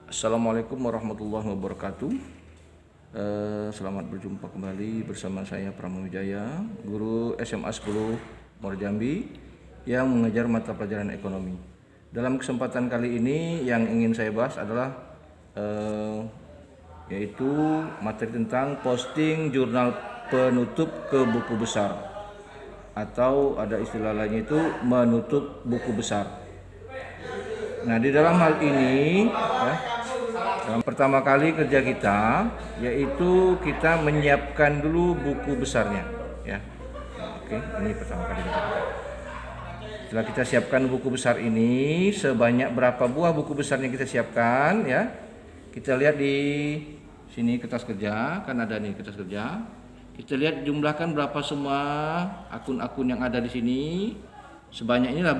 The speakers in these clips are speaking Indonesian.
Assalamualaikum warahmatullahi wabarakatuh. Selamat berjumpa kembali bersama saya Pramowijaya, guru SMA 10 Muarajambi yang mengajar mata pelajaran ekonomi. Dalam kesempatan kali ini yang ingin saya bahas adalah yaitu materi tentang posting jurnal penutup ke buku besar, atau ada istilah lainnya itu menutup buku besar. Nah, di dalam hal ini dalam pertama kali kerja kita yaitu kita menyiapkan dulu buku besarnya, ya. Oke, ini pertama kali kerja kita. Setelah kita siapkan buku besar ini, sebanyak berapa buah buku besarnya kita siapkan, ya. Kita lihat di sini kertas kerja, kan ada nih kertas kerja. Kita lihat jumlahkan berapa semua akun-akun yang ada di sini. Sebanyak inilah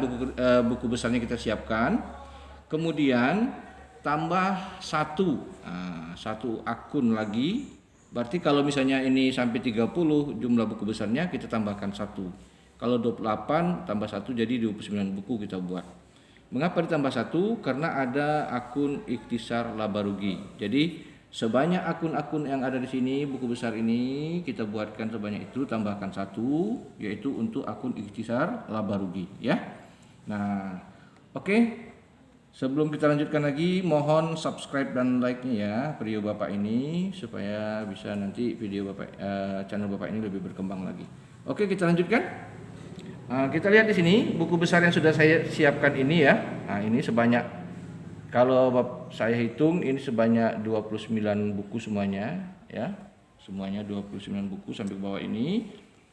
buku besarnya kita siapkan. Kemudian tambah satu akun lagi. Berarti kalau misalnya ini sampai 30 jumlah buku besarnya, kita tambahkan satu. Kalau 28 tambah satu jadi 29 buku kita buat. Mengapa ditambah satu? Karena ada akun ikhtisar laba rugi. Jadi sebanyak akun-akun yang ada di sini, buku besar ini kita buatkan sebanyak itu, tambahkan satu, yaitu untuk akun ikhtisar laba rugi, ya. Nah, oke. Sebelum kita lanjutkan lagi, mohon subscribe dan like-nya ya video Bapak ini supaya bisa nanti video Bapak channel Bapak ini lebih berkembang lagi. Oke, kita lanjutkan. Kita lihat di sini buku besar yang sudah saya siapkan ini ya. Nah, ini sebanyak, kalau saya hitung ini sebanyak 29 buku semuanya ya. Semuanya 29 buku sampai ke bawah ini.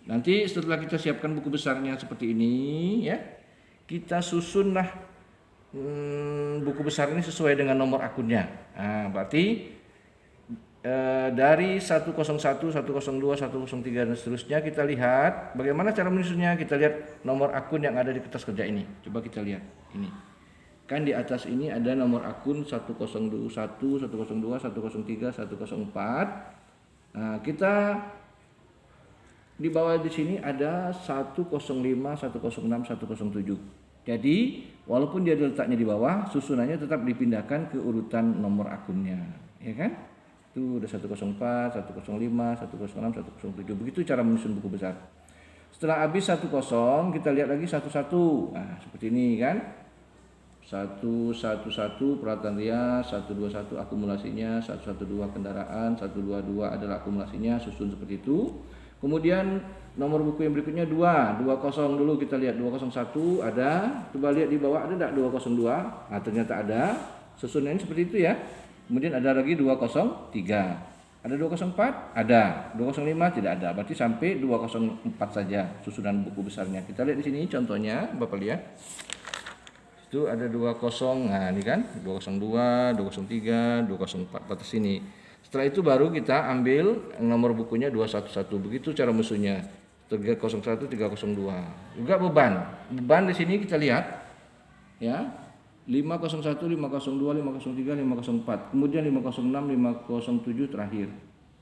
Nanti setelah kita siapkan buku besarnya seperti ini ya, kita susunlah buku besar ini sesuai dengan nomor akunnya. Nah, berarti dari 101, 102, 103 dan seterusnya kita lihat bagaimana cara menyusunnya. Kita lihat nomor akun yang ada di kertas kerja ini. Coba kita lihat ini. Kan di atas ini ada nomor akun 101, 102, 103, 104. Nah, kita di bawah di sini ada 105, 106, 107. Jadi walaupun dia letaknya di bawah, susunannya tetap dipindahkan ke urutan nomor akunnya, ya kan? Itu udah 104, 105, 106, 107. Begitu cara menyusun buku besar. Setelah habis 10, kita lihat lagi 11. Nah, seperti ini kan? 111 peralatan rias, 121 akumulasinya, 112 kendaraan, 122 adalah akumulasinya, susun seperti itu. Kemudian nomor buku yang berikutnya 20 dulu, kita lihat 201 ada. Coba lihat di bawah ada enggak 202? Nah, ternyata ada. Susunannya seperti itu ya. Kemudian ada lagi 203. Ada 204? Ada. 205 tidak ada. Berarti sampai 204 saja susunan buku besarnya. Kita lihat di sini contohnya, Bapak lihat. Itu ada 20. Nah, ini kan 202, 203, 204 batas sini. Setelah itu baru kita ambil nomor bukunya 211. Begitu cara musuhnya. 301, 302. Juga beban. Beban di sini kita lihat ya. 501, 502, 503, 504. Kemudian 506, 507 terakhir.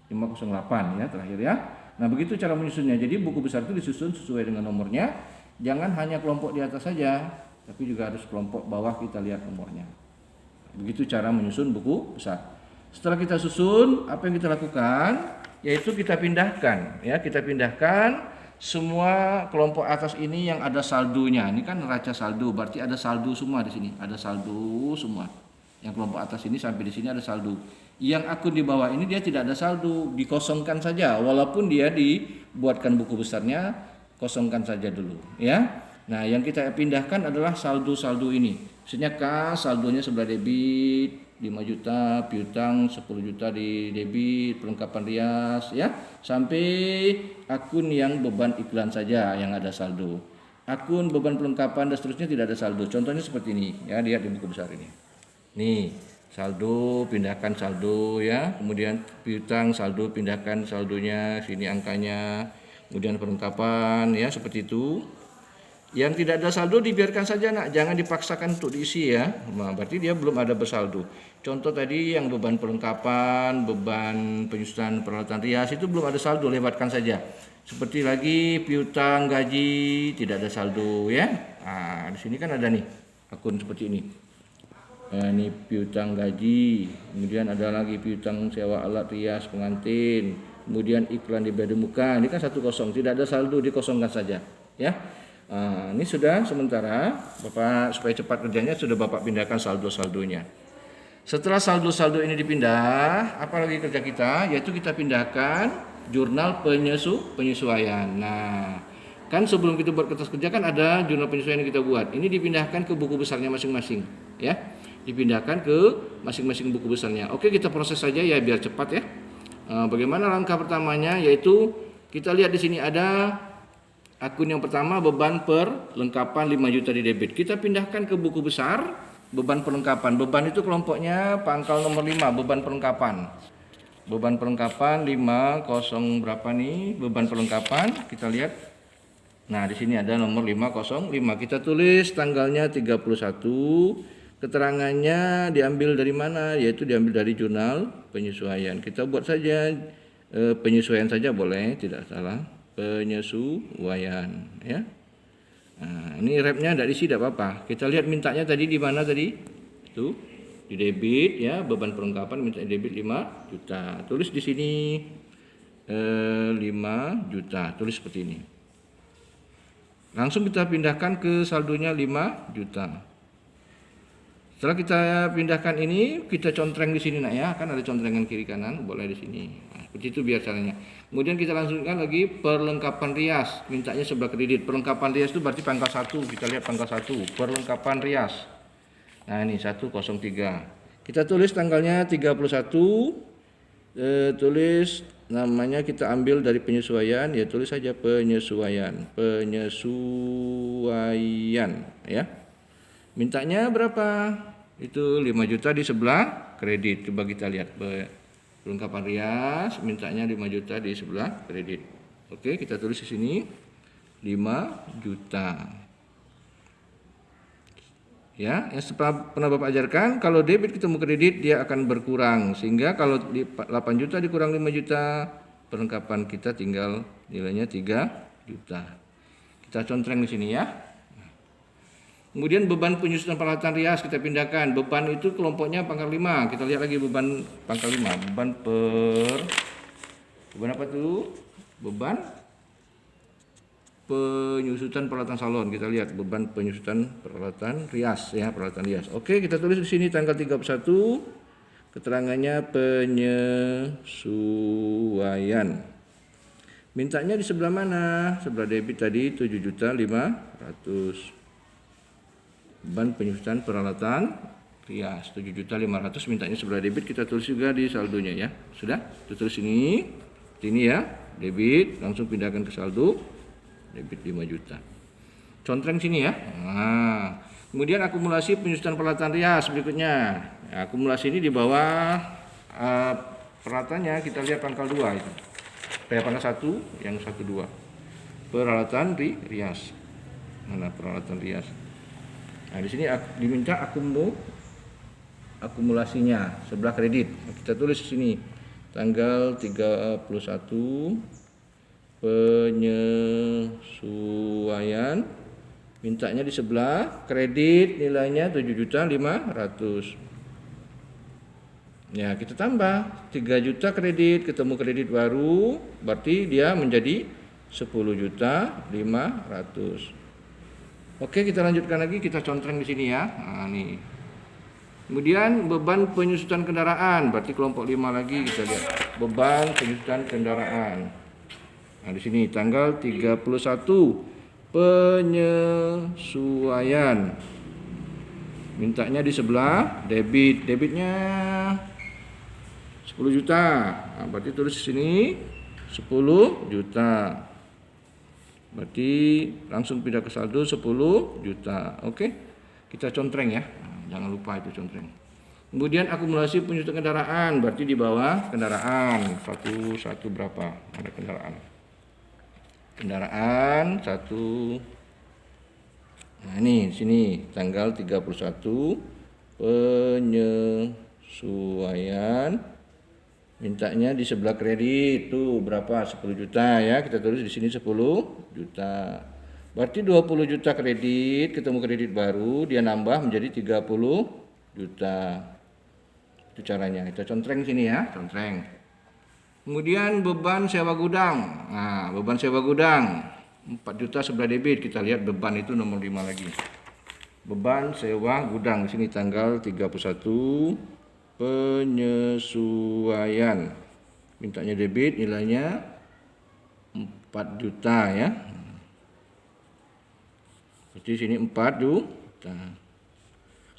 508 ya terakhir ya. Nah, begitu cara menyusunnya. Jadi buku besar itu disusun sesuai dengan nomornya. Jangan hanya kelompok di atas saja, tapi juga harus kelompok bawah kita lihat nomornya. Begitu cara menyusun buku besar. Setelah kita susun, apa yang kita lakukan? Yaitu kita pindahkan, ya, kita pindahkan semua kelompok atas ini yang ada saldonya. Ini kan neraca saldo, berarti ada saldo semua di sini, ada saldo semua. Yang kelompok atas ini sampai di sini ada saldo. Yang akun di bawah ini dia tidak ada saldo, dikosongkan saja. Walaupun dia dibuatkan buku besarnya, kosongkan saja dulu, ya. Nah, yang kita pindahkan adalah saldo-saldo ini. Misalnya kas saldonya sebelah debit 5 juta, piutang 10 juta di debit, perlengkapan rias ya, sampai akun yang beban iklan saja yang ada saldo. Akun beban perlengkapan dan seterusnya tidak ada saldo. Contohnya seperti ini ya, lihat di buku besar ini. Nih, saldo pindahkan saldo ya, kemudian piutang saldo pindahkan saldonya, sini angkanya. Kemudian perlengkapan ya, seperti itu. Yang tidak ada saldo dibiarkan saja, nak, jangan dipaksakan untuk diisi ya. Nah, berarti dia belum ada bersaldo. Contoh tadi yang beban perlengkapan, beban penyusunan peralatan rias itu belum ada saldo, lewatkan saja. Seperti lagi piutang gaji tidak ada saldo ya. Nah, di sini kan ada nih akun seperti ini. Ini piutang gaji, kemudian ada lagi piutang sewa alat rias pengantin, kemudian iklan di beda muka. Ini kan 10, tidak ada saldo, dikosongkan saja, ya. Ini sudah sementara, Bapak supaya cepat kerjanya sudah Bapak pindahkan saldo-saldonya. Setelah saldo-saldo ini dipindah, apa lagi kerja kita? Yaitu kita pindahkan jurnal penyesuaian. Nah, kan sebelum kita buat kertas kerja kan ada jurnal penyesuaian yang kita buat. Ini dipindahkan ke buku besarnya masing-masing, ya. Dipindahkan ke masing-masing buku besarnya. Oke, kita proses saja ya biar cepat ya. Bagaimana langkah pertamanya? Yaitu kita lihat di sini ada akun yang pertama, beban perlengkapan 5 juta di debit. Kita pindahkan ke buku besar beban perlengkapan. Beban itu kelompoknya pangkal nomor 5, beban perlengkapan. Beban perlengkapan 50 berapa nih? Beban perlengkapan kita lihat. Nah, di sini ada nomor 505. Kita tulis tanggalnya 31. Keterangannya diambil dari mana? Yaitu diambil dari jurnal penyesuaian. Kita buat saja penyesuaian saja boleh, tidak salah. Penyesuaian, ya. Nah, ini repnya tidak diisi, tidak apa-apa. Kita lihat mintanya tadi di mana tadi? Itu di debit, ya, beban perlengkapan minta debit 5 juta. Tulis di sini 5 juta. Tulis seperti ini. Langsung kita pindahkan ke saldonya 5 juta. Setelah kita pindahkan ini, kita contreng di sini nak ya, kan ada contrengan kiri kanan, boleh di sini. Nah, seperti itu biar caranya. Kemudian kita langsungkan lagi perlengkapan rias, mintanya sebelah kredit. Perlengkapan rias itu berarti pangkal 1, kita lihat pangkal 1, perlengkapan rias. Nah, ini 103. Kita tulis tanggalnya 31, tulis namanya kita ambil dari penyesuaian, ya tulis saja penyesuaian, ya. Mintanya berapa? Itu 5 juta di sebelah kredit. Coba kita lihat perlengkapan rias, mintanya 5 juta di sebelah kredit. Oke, kita tulis di sini 5 juta. Ya, yang pernah Bapak ajarkan, kalau debit ketemu kredit dia akan berkurang, sehingga kalau 8 juta dikurang 5 juta, perlengkapan kita tinggal nilainya 3 juta. Kita contreng di sini ya. Kemudian beban penyusunan peralatan rias kita pindahkan. Beban itu kelompoknya pangkal 5. Kita lihat lagi beban pangkal 5. Beban apa tuh? Beban penyusutan peralatan salon. Kita lihat beban penyusutan peralatan rias ya, peralatan rias. Oke, kita tulis di sini tanggal 31. Keterangannya penyesuaian. Mintanya di sebelah mana? Sebelah debit tadi 7.500.000. Beban penyusutan peralatan rias 7.500.000, mintanya sebelah debit, kita tulis juga di saldonya ya. Sudah? Kita tulis ini ya, debit, langsung pindahkan ke saldo debit 5 juta. Contreng sini ya. Nah, kemudian akumulasi penyusutan peralatan rias berikutnya. Ya, akumulasi ini di bawah peralatannya kita lihat pangkal 2 itu. Pangkal 1 yang 12. Peralatan rias. Mana peralatan rias? Nah, di sini diminta akumulasinya sebelah kredit. Kita tulis di sini tanggal 31 penyesuaian, mintanya di sebelah kredit nilainya 7.500.000. Ya, kita tambah 3 juta kredit, ketemu kredit baru, berarti dia menjadi 10.500.000. Oke, kita lanjutkan lagi, kita contreng di sini ya. Nah, nih. Kemudian beban penyusutan kendaraan, berarti kelompok 5 lagi kita lihat. Beban penyusutan kendaraan. Nah, di sini tanggal 31 penyesuaian. Mintanya di sebelah debit. Debitnya 10 juta. Nah, berarti tulis di sini 10 juta. Berarti langsung pindah ke saldo 10 juta. Oke. Kita contreng ya. Jangan lupa itu contreng. Kemudian akumulasi penyusutan kendaraan, berarti di bawah kendaraan. Satu berapa? Ada kendaraan. Kendaraan 1. Nah, ini di sini tanggal 31 penyesuaian. Mintanya di sebelah kredit tuh berapa? 10 juta ya. Kita tulis di sini 10 juta. Berarti 20 juta kredit, ketemu kredit baru, dia nambah menjadi 30 juta. Itu caranya. Kita contreng sini ya, contreng. Kemudian beban sewa gudang. Nah, beban sewa gudang 4 juta sebelah debit. Kita lihat beban itu nomor 5 lagi. Beban sewa gudang di sini tanggal 31 penyesuaian. Mintanya debit, nilainya 4 juta ya. Jadi sini 4 juta.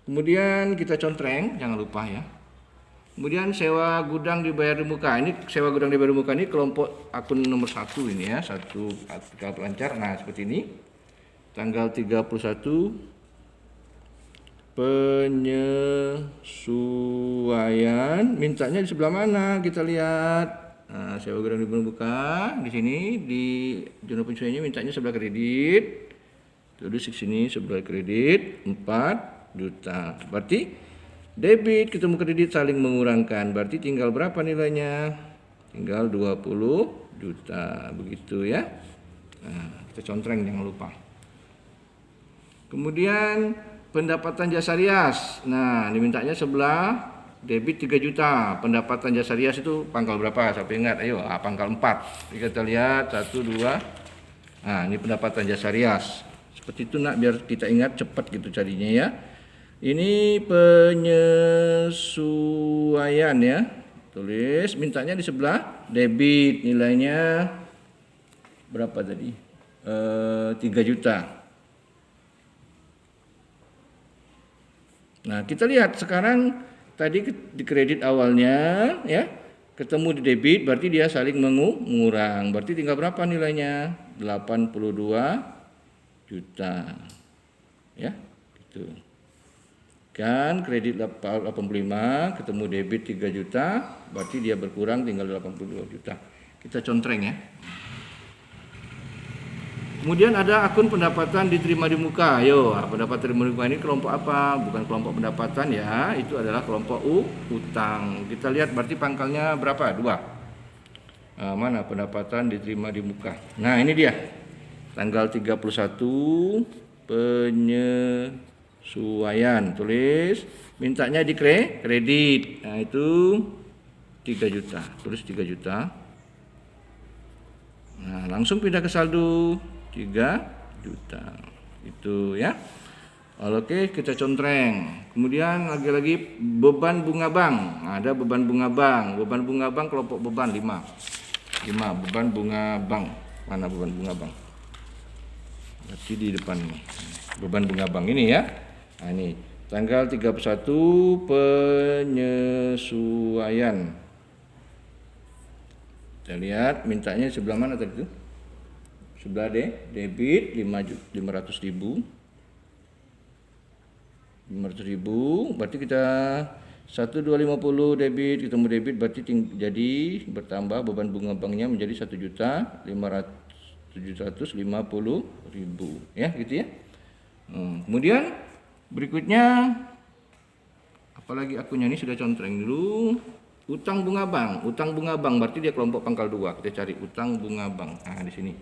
Kemudian kita contreng, jangan lupa ya. Kemudian sewa gudang dibayar di muka. Ini sewa gudang dibayar di muka ini kelompok akun nomor 1 ini ya, satu artikel pelancar. Nah, seperti ini. Tanggal 31 penyesuaian, mintanya di sebelah mana? Kita lihat. Nah, sewa gudang dibayar di muka di sini di jurnal penyesuaiannya mintanya sebelah kredit. Tulis di sini sebelah kredit 4 juta. Berarti debit ketemu kredit saling mengurangkan, berarti tinggal berapa nilainya? Tinggal 20 juta, begitu ya. Nah, kita contreng jangan lupa. Kemudian pendapatan jasa rias. Nah, dimintanya sebelah debit 3 juta. Pendapatan jasa rias itu pangkal berapa? Siapa ingat? Ayo, pangkal 4. Kita lihat 1 2. Nah, ini pendapatan jasa rias. Seperti itu nak, biar kita ingat cepat gitu carinya ya. Ini penyesuaian ya. Tulis mintanya di sebelah debit, nilainya berapa tadi? 3 juta. Nah, kita lihat sekarang tadi di kredit awalnya ya, ketemu di debit, berarti dia saling mengurang. Berarti tinggal berapa nilainya? 82 juta. Ya, gitu. Kan kredit 85 ketemu debit 3 juta, berarti dia berkurang tinggal 82 juta. Kita contreng ya. Kemudian ada akun pendapatan diterima di muka. Ayo, pendapatan diterima di muka ini kelompok apa? Bukan kelompok pendapatan ya, itu adalah kelompok utang. Kita lihat berarti pangkalnya berapa? 2. Mana pendapatan diterima di muka? Nah, ini dia. Tanggal 31 penyesuaian, tulis mintanya di kredit. Nah, itu 3 juta. Tulis 3 juta. Nah, langsung pindah ke saldo 3 juta. Itu ya. Oke, kita contreng. Kemudian lagi-lagi beban bunga bank. Nah, ada beban bunga bank. Beban bunga bank kelompok beban 5. Beban bunga bank. Mana beban bunga bank? Berarti di depan nih. Beban bunga bank ini ya. Nah, ini tanggal 31 penyesuaian. Kita lihat mintanya sebelah mana tadi itu? Sebelah debit 500.000. 500.000, berarti kita 1250 debit, ketemu debit berarti jadi bertambah beban bunga banknya menjadi 1.750.000 ya, gitu ya. Kemudian berikutnya apalagi akunnya ini sudah contreng dulu. Utang bunga bank. Utang bunga bank berarti dia kelompok pangkal 2. Kita cari utang bunga bank. Nah, di sini.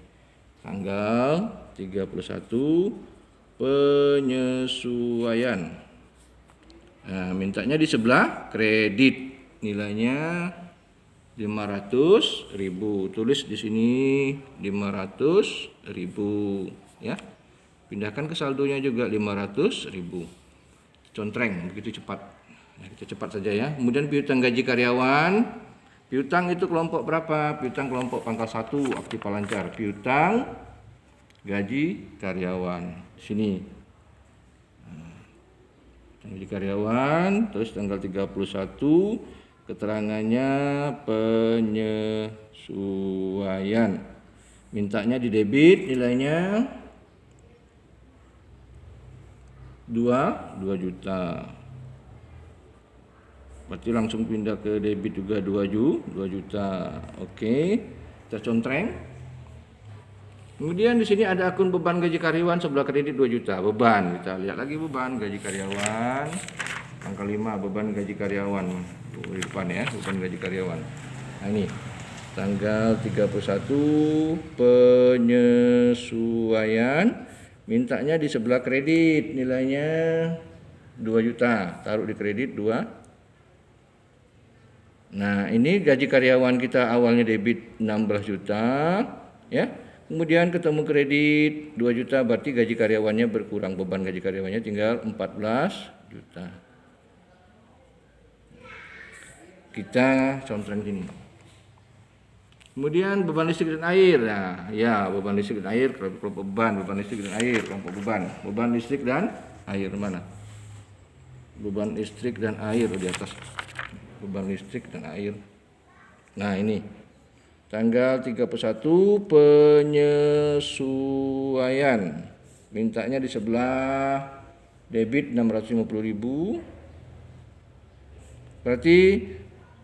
Tanggal 31 penyesuaian. Nah, mintanya di sebelah kredit. Nilainya 500.000. Tulis di sini 500.000 ya. Pindahkan ke saldonya juga 500.000. Contreng begitu cepat. Nah, kita cepat saja ya. Kemudian piutang gaji karyawan. Piutang itu kelompok berapa? Piutang kelompok pangkal 1 aktif lancar. Piutang gaji karyawan. Sini. Gaji karyawan, terus tanggal 31 keterangannya penyesuaian. Mintanya di debit, nilainya 2 juta. Berarti langsung pindah ke debit juga 2 juta. Oke. Kita contreng. Kemudian di sini ada akun beban gaji karyawan sebelah kredit 2 juta. Beban, kita lihat lagi beban gaji karyawan. Angka 5 beban gaji karyawan. Di depan ya, beban gaji karyawan. Nah, ini tanggal 31 penyesuaian. Mintanya di sebelah kredit, nilainya 2 juta, taruh di kredit 2. Nah, ini gaji karyawan kita awalnya debit 16 juta, ya. Kemudian ketemu kredit 2 juta, berarti gaji karyawannya berkurang, beban gaji karyawannya tinggal 14 juta. Kita contohkan gini. Kemudian beban listrik dan air. Nah, ya, beban listrik dan air, kelompok beban, beban listrik dan air, kelompok beban. Beban listrik dan air mana? Beban listrik dan air di atas. Beban listrik dan air. Nah, ini. Tanggal 31 penyesuaian. Mintanya di sebelah debit 650.000. Berarti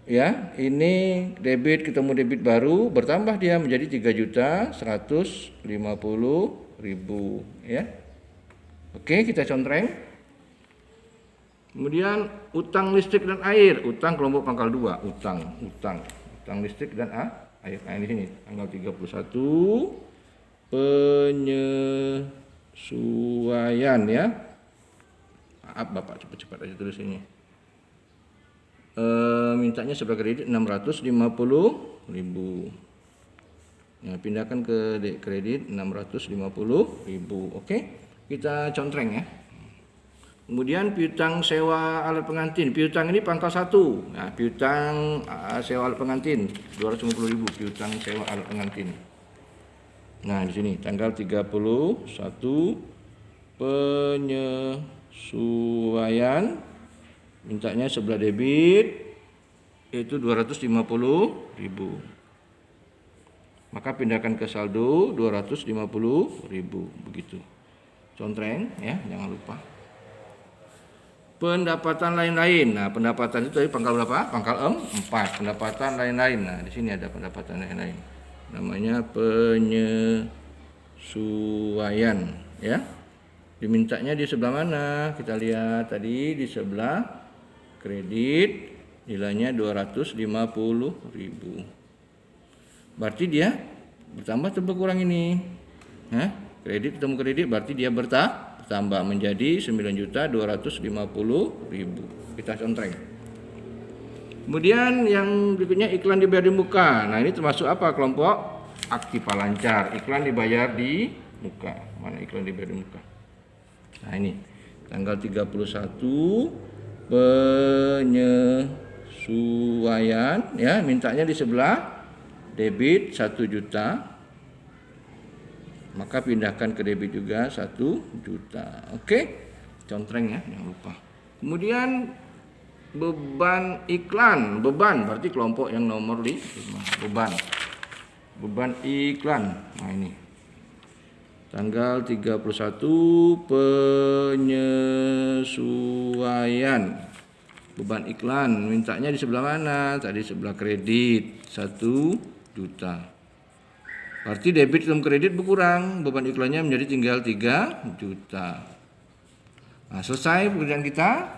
ya, ini debit ketemu debit baru, bertambah dia menjadi 3.150.000 ya. Oke, kita contreng. Kemudian utang listrik dan air, utang kelompok pangkal 2, utang listrik dan air. Nah, di sini tanggal 31 penyesuaian ya. Maaf Bapak, cepat-cepat aja tulis ini. Mintanya sebelah kredit 650.000. Nah, pindahkan ke kredit 650.000. Oke, kita contreng ya. Kemudian piutang sewa alat pengantin. Piutang ini pangkal 1. Nah, piutang sewa alat pengantin 250.000, piutang sewa alat pengantin. Nah, di sini tanggal 31 penyesuaian. Mintanya sebelah debit itu 250.000. Maka pindahkan ke saldo 250.000 begitu. Contreng ya, jangan lupa. Pendapatan lain-lain. Nah, pendapatan itu tadi pangkal berapa? Pangkal 4. Pendapatan lain-lain. Nah, di sini ada pendapatan lain-lain. Namanya penyesuaian ya. Dimintanya di sebelah mana? Kita lihat tadi di sebelah kredit, nilainya 250.000. Berarti dia bertambah atau berkurang ini? Kredit ketemu kredit berarti dia bertambah menjadi 9.250.000. Kita contreng. Kemudian yang berikutnya iklan dibayar di muka. Nah, ini termasuk apa? Kelompok aktiva lancar. Iklan dibayar di muka. Mana iklan dibayar di muka? Nah, ini tanggal 31 penyesuaian ya, mintanya di sebelah debit 1 juta. Maka pindahkan ke debit juga 1 juta. Oke, contreng ya, jangan lupa. Kemudian beban iklan, beban berarti kelompok yang nomor 5. Beban iklan. Nah, ini tanggal 31 penyesuaian. Beban iklan, mintanya di sebelah mana? Tadi sebelah kredit 1 juta. Berarti debit dalam kredit berkurang, beban iklannya menjadi tinggal 3 juta. Nah, selesai pekerjaan kita.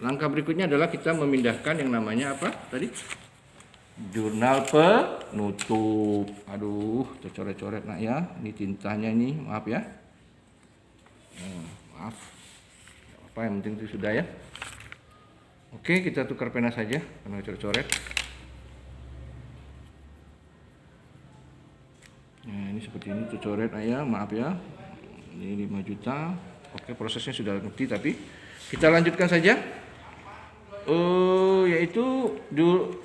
Langkah berikutnya adalah kita memindahkan yang namanya apa tadi? Jurnal penutup. Aduh, tercoret-coret nak ya. Ini tintanya ini, maaf ya. Maaf. Apa yang penting itu sudah ya. Oke, kita tukar pena saja karena coret-coret. Nah, ini seperti ini tercoret ya, maaf ya. Ini 5 juta. Oke, prosesnya sudah ngerti tapi kita lanjutkan saja. Yaitu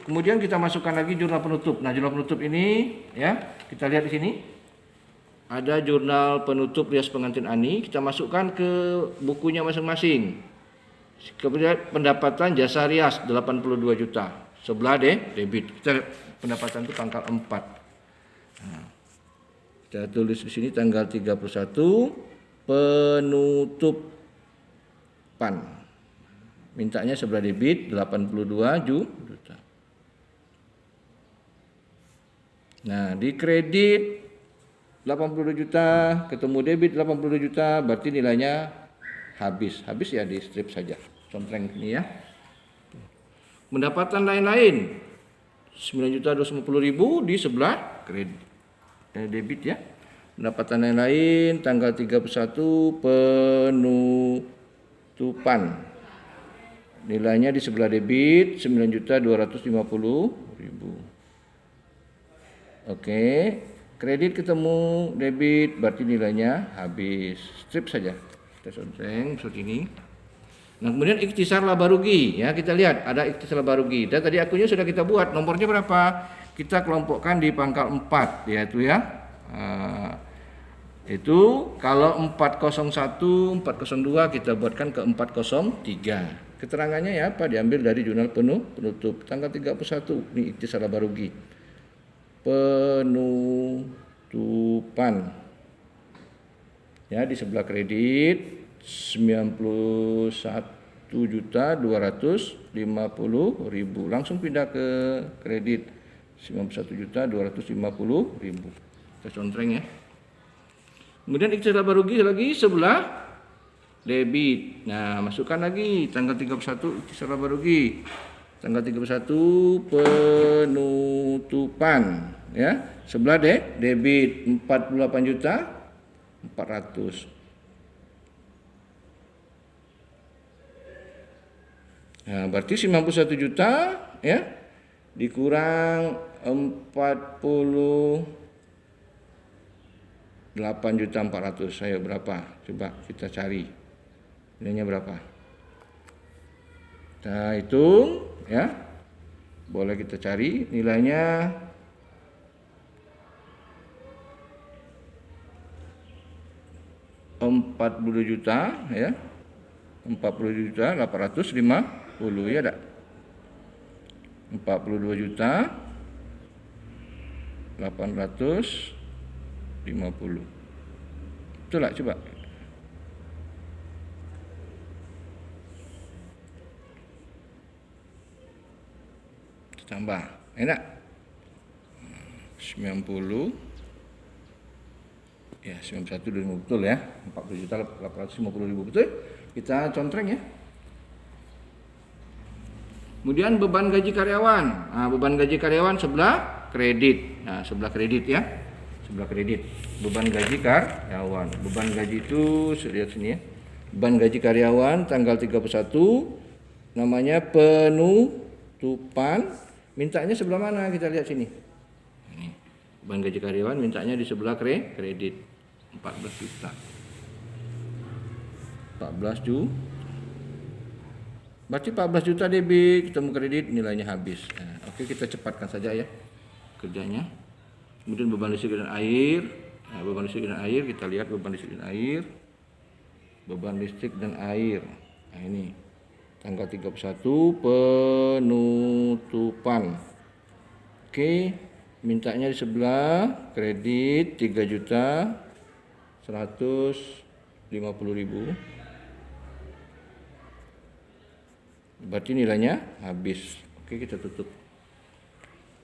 kemudian kita masukkan lagi jurnal penutup. Nah, jurnal penutup ini ya, kita lihat di sini. Ada jurnal penutup rias pengantin Ani, kita masukkan ke bukunya masing-masing. Kemudian pendapatan jasa rias 82 juta. Sebelah debit. Kita pendapatan itu pangkal 4. Nah, kita tulis di sini tanggal 31 penutupan. Mintanya sebelah debit 82 juta. Nah, di kredit 82 juta, ketemu debit 82 juta, berarti nilainya habis. Habis ya, di strip saja. Contreng ini ya. Pendapatan lain-lain 9.250.000 di sebelah kredit. Debit ya. Pendapatan lain-lain tanggal 31 penutupan. Nilainya di sebelah debit 9.250.000. Oke, kredit ketemu debit berarti nilainya habis. Strip saja. Kita sontreng seperti ini. Nah, kemudian ikhtisar laba rugi ya, kita lihat ada ikhtisar laba rugi. Dan tadi akunnya sudah kita buat, nomornya berapa? Kita kelompokkan di pangkal 4 yaitu ya. Itu kalau 401, 402 kita buatkan ke 403. Keterangannya ya apa? Diambil dari jurnal penutup tanggal 31. Ini ikhtisar laba rugi. Penutupan. Ya, di sebelah kredit 91.250.000. Langsung pindah ke kredit 91.250.000. Kita contreng ya. Kemudian ikhtisar laba rugi lagi sebelah debit. Nah, masukkan lagi tanggal 31 ikhtisar laba rugi. Tanggal 31 penutupan ya. Sebelah debit 48.400. Nah, berarti 91 juta ya dikurang 48.400. Saya berapa? Coba kita cari. Nilainya berapa? Kita hitung ya. Boleh kita cari nilainya 40 juta ya. 40.850 ya dak. 42.850. Betul lah, coba. Tambah. Enak. 90. Ya, 91.000 betul ya. 40.850.000 betul. Kita contreng ya. Kemudian beban gaji karyawan. Nah, beban gaji karyawan sebelah kredit. Nah, sebelah kredit ya. Sebelah kredit. Beban gaji karyawan. Beban gaji itu lihat sini ya. Beban gaji karyawan tanggal 31 namanya penutupan. Mintanya sebelah mana? Kita lihat sini. Ini. Beban gaji karyawan mintanya di sebelah kredit 14 juta. 14 juta. Berarti 14 juta debit, ketemu kredit, nilainya habis. Nah, oke, kita cepatkan saja ya kerjanya. Kemudian beban listrik dan air. Nah, beban listrik dan air, kita lihat beban listrik dan air. Beban listrik dan air. Nah, ini tanggal 31 penutupan. Oke, mintanya di sebelah kredit 3.150.000. Berarti nilainya habis. Oke, kita tutup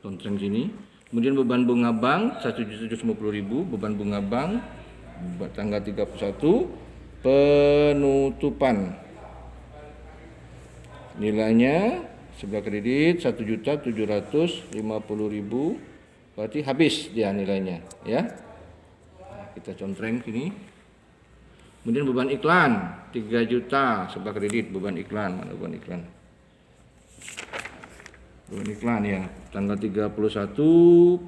contreng sini. Kemudian beban bunga bank 1.750.000. Beban bunga bank tanggal 31 penutupan. Nilainya sebelah kredit 1.750.000. Berarti habis dia nilainya ya. Nah, kita contreng sini. Kemudian beban iklan 3 juta sebelah kredit, beban iklan. Mana beban iklan? Beban iklan ya, tanggal 31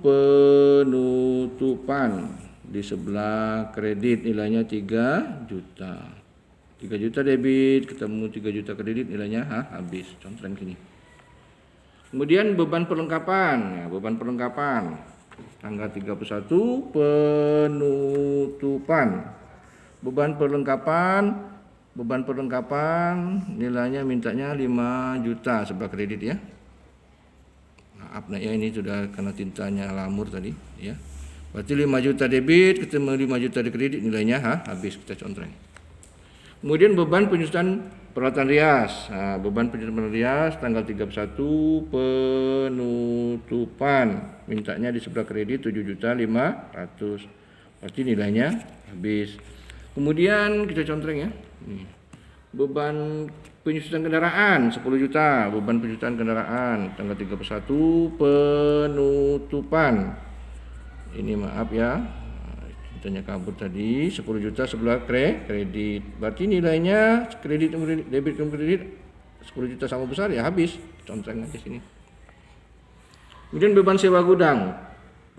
penutupan di sebelah kredit nilainya 3 juta. 3 juta debit ketemu 3 juta kredit nilainya habis. Contreng sini. Kemudian beban perlengkapan, ya, beban perlengkapan tanggal 31 penutupan. Beban perlengkapan nilainya mintanya 5 juta sebelah kredit ya. Maaf ya, ini sudah karena tintanya lamur tadi ya. Berarti 5 juta debit ketemu 5 juta di kredit nilainya habis, kita contreng. Kemudian beban penyusutan peralatan rias. Nah, beban penyusutan peralatan rias tanggal 31 penutupan. Mintanya di sebelah kredit 7.500.000. Berarti nilainya habis. Kemudian kita contreng ya. Beban penyusutan kendaraan 10 juta. Beban penyusutan kendaraan tanggal 31 penutupan. Ini maaf ya. Tanya kabur tadi 10 juta sebelah kredit. Berarti nilainya kredit debit kredit 10 juta sama besar ya habis, contohnya aja sini. Kemudian beban sewa gudang.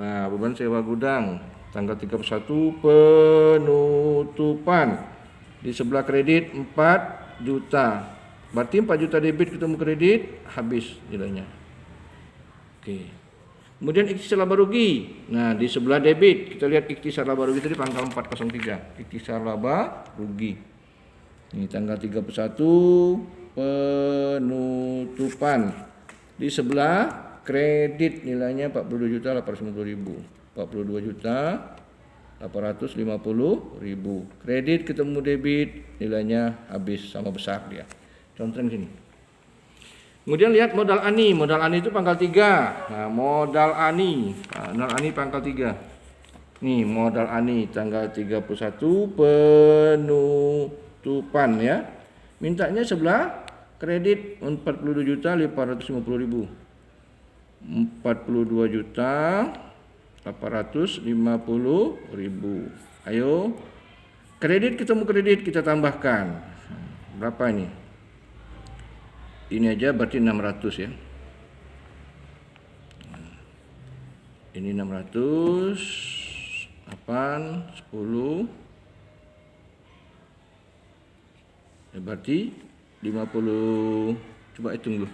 Nah, beban sewa gudang tanggal 31 penutupan. Di sebelah kredit 4 juta. Berarti 4 juta debit ketemu kredit habis nilainya. Oke. Kemudian ikhtisar laba rugi. Nah, di sebelah debit kita lihat ikhtisar laba rugi tadi pangkal 403. Ikhtisar laba rugi. Ini tanggal 31 penutupan. Di sebelah kredit nilainya 42.850.000. 42.850.000. Kredit ketemu debit nilainya habis sama besar dia. Contoh sini. Kemudian lihat modal ani. Modal ani itu pangkal 3. Nah, modal ani pangkal 3. Nih, modal ani tanggal 31 penutupan ya. Mintanya sebelah kredit 42.850.000. 42.850.000. Ayo. Kredit ketemu kredit kita tambahkan. Berapa ini? Ini aja berarti 600 ya. Ini 600 8 10 ya, berarti 50. Coba hitung dulu.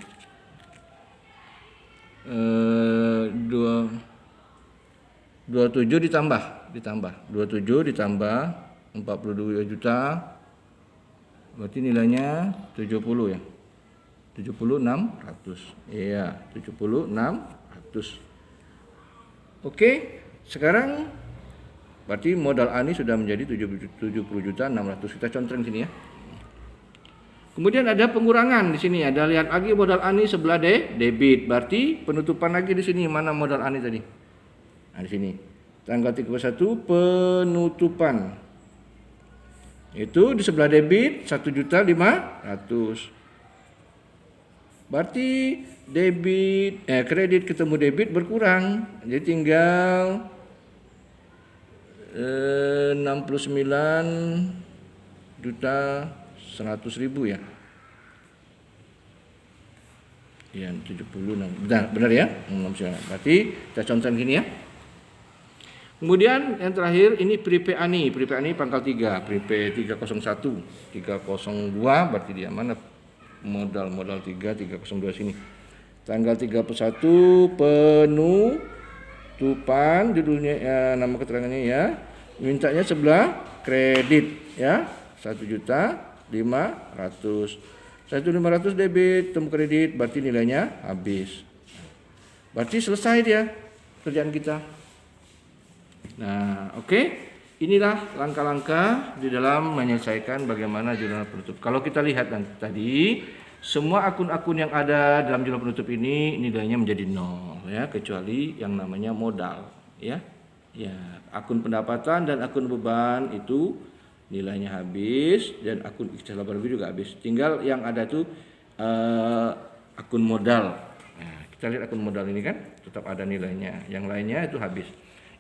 27 ditambah 27 ditambah 42 juta berarti nilainya 70 ya. 76.600. Iya, 76.600. Oke, sekarang berarti modal ani sudah menjadi 70.600. Kita contohin sini ya. Kemudian ada pengurangan di sini. Ada lihat lagi modal ani sebelah debit. Berarti penutupan lagi di sini. Mana modal ani tadi? Nah, di sini. Tanggal 31 penutupan. Itu di sebelah debit 1.500.000. Berarti kredit ketemu debit berkurang. Jadi tinggal 69.100.000 ya. Iya, 76. Benar ya? Berarti kita contohin gini ya. Kemudian yang terakhir ini Pripe ani pangkal 3, Pripe 301, 302 berarti dia mana modal 302 sini. Tanggal 31 penutupan judulnya ya, nama keterangannya ya. Mintanya sebelah kredit ya 1.500.000. 1.500 debit temu kredit berarti nilainya habis. Berarti selesai dia kerjaan kita. Nah, oke. Inilah langkah-langkah di dalam menyelesaikan bagaimana jurnal penutup. Kalau kita lihat tadi, semua akun-akun yang ada dalam jurnal penutup ini nilainya menjadi 0 ya, kecuali yang namanya modal ya. Ya, akun pendapatan dan akun beban itu nilainya habis dan akun ikhtisar laba rugi juga habis. Tinggal yang ada itu akun modal. Nah, kita lihat akun modal ini kan tetap ada nilainya. Yang lainnya itu habis.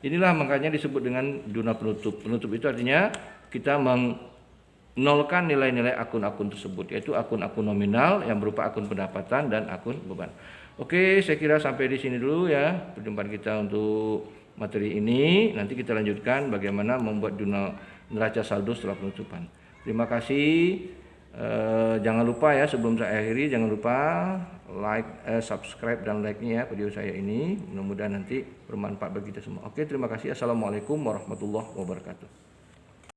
Inilah makanya disebut dengan jurnal penutup. Penutup itu artinya kita menolkan nilai-nilai akun-akun tersebut, yaitu akun-akun nominal yang berupa akun pendapatan dan akun beban. Oke, saya kira sampai di sini dulu ya perjumpaan kita untuk materi ini. Nanti kita lanjutkan bagaimana membuat jurnal neraca saldo setelah penutupan. Terima kasih. Jangan lupa ya sebelum saya akhiri, jangan lupa subscribe dan like-nya ya video saya ini. Mudah-mudahan nanti bermanfaat bagi kita semua. Oke, terima kasih. Assalamualaikum warahmatullahi wabarakatuh.